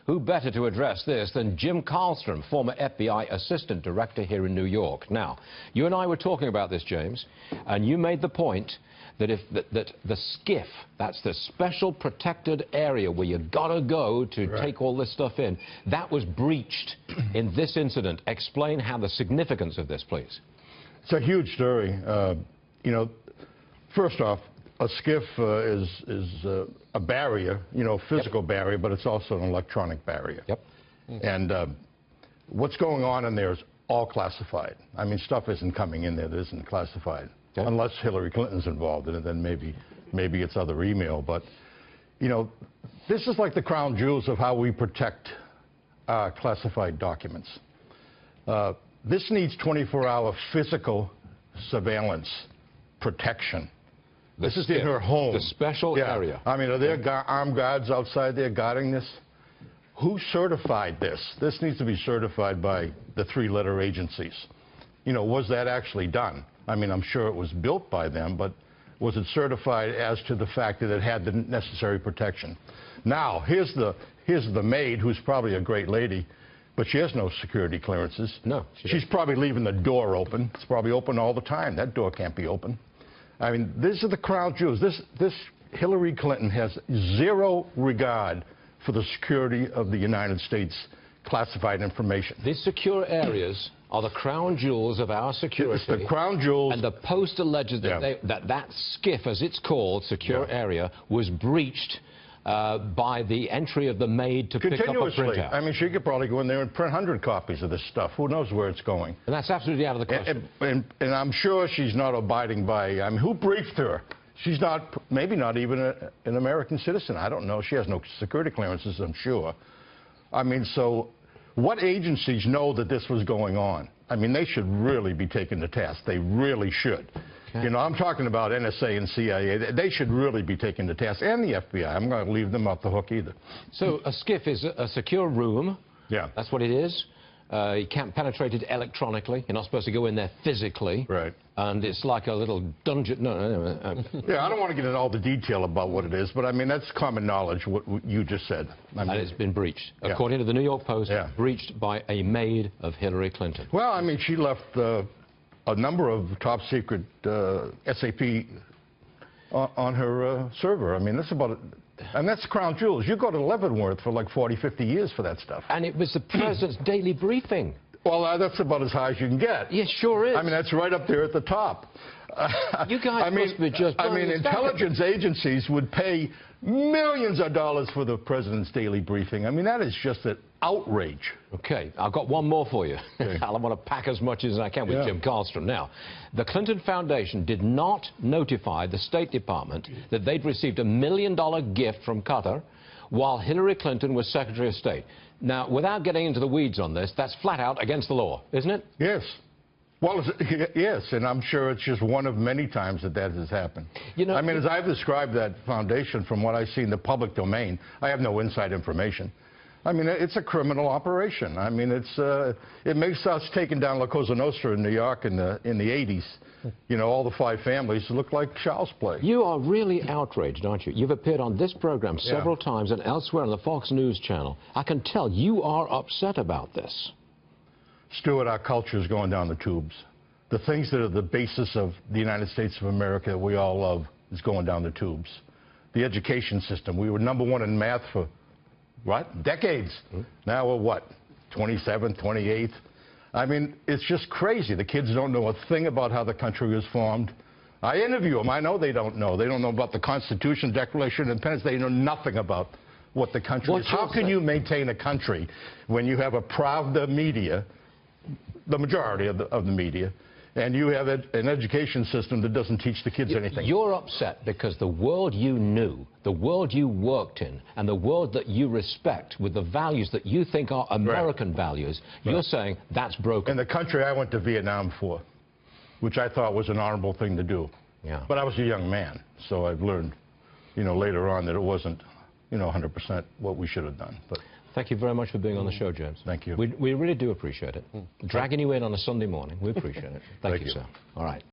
who better to address this than Jim Kallstrom, former FBI Assistant Director here in New York. Now, you and I were talking about this, James, and you made the point that if that the SCIF, that's the special protected area where you gotta go to take all this stuff in, that was breached in this incident. Explain how the significance of this, please. It's a huge story. You know, first off, a SCIF is a barrier, you know, physical barrier, but it's also an electronic barrier. And what's going on in there is all classified. I mean, stuff isn't coming in there that isn't classified. Unless Hillary Clinton's involved in it, then maybe it's other email. But, you know, this is like the crown jewels of how we protect classified documents. This needs 24-hour physical surveillance protection. This is in her home. The special area. I mean, are there armed guards outside there guarding this? Who certified this? This needs to be certified by the three-letter agencies. You know, was that actually done? I mean, I'm sure it was built by them, but was it certified as to the fact that it had the necessary protection? Now, here's the maid, who's probably a great lady, but she has no security clearances. No. She's probably leaving the door open. It's probably open all the time. That door can't be open. I mean, these are the crown jewels. This Hillary Clinton has zero regard for the security of the United States classified information. These secure areas are the crown jewels of our security. It's the crown jewels. And the Post alleges that that SCIF, as it's called, secure area, was breached by the entry of the maid to pick up a printout. I mean, she could probably go in there and print 100 copies of this stuff. Who knows where it's going? And that's absolutely out of the question. And I'm sure she's not abiding by, I mean, who briefed her? She's not, maybe not even an American citizen. I don't know. She has no security clearances, I'm sure. I mean, so what agencies know that this was going on? I mean, they should really be taken to task. They really should. You know, I'm talking about NSA and CIA. They should really be taken to task, and the FBI. I'm not going to leave them off the hook either. So a SCIF is a secure room. Yeah. That's what it is. You can't penetrate it electronically. You're not supposed to go in there physically. Right. And it's like a little dungeon. No. Yeah, I don't want to get into all the detail about what it is, but I mean, that's common knowledge, what you just said. I mean, and it's been breached. According to the New York Post, breached by a maid of Hillary Clinton. Well, I mean, she left a number of top secret SAP on her server. I mean, that's about it. And that's crown jewels. You go to Leavenworth for like 40, 50 years for that stuff. And it was the president's daily briefing. Well, that's about as high as you can get. Yes, sure is. I mean, that's right up there at the top. You guys must be just... I mean, intelligence agencies would pay millions of dollars for the president's daily briefing. I mean, that is just an outrage. Okay, I've got one more for you. Okay. I want to pack as much as I can with Jim Kallstrom. Now, the Clinton Foundation did not notify the State Department that they'd received $1 million gift from Qatar while Hillary Clinton was Secretary of State. Now, without getting into the weeds on this, that's flat out against the law, isn't it? Yes. Well, yes, and I'm sure it's just one of many times that has happened. You know, I mean, as I've described that foundation from what I see in the public domain, I have no inside information. I mean, it's a criminal operation. I mean, it makes us taking down La Cosa Nostra in New York in the 80s. You know, all the 5 families look like child's play. You are really outraged, aren't you? You've appeared on this program several times and elsewhere on the Fox News channel. I can tell you are upset about this. Stuart, our culture is going down the tubes. The things that are the basis of the United States of America that we all love is going down the tubes. The education system. We were #1 in math for, what, decades. Now we're what, 27th, 28th? I mean, it's just crazy. The kids don't know a thing about how the country was formed. I interview them. I know they don't know. They don't know about the Constitution, Declaration of Independence. They know nothing about what the country is. How can you maintain a country when you have a Pravda media, the majority of the media, and you have an education system that doesn't teach the kids anything? You're upset because the world you knew, the world you worked in, and the world that you respect with the values that you think are American values, you're saying that's broken. And the country I went to Vietnam for, which I thought was an honorable thing to do. Yeah. But I was a young man, so I've learned, you know, later on that it wasn't, you know, 100% what we should have done. But thank you very much for being on the show, James. Thank you. We really do appreciate it. Dragging you in on a Sunday morning, we appreciate it. Thank you, sir. All right.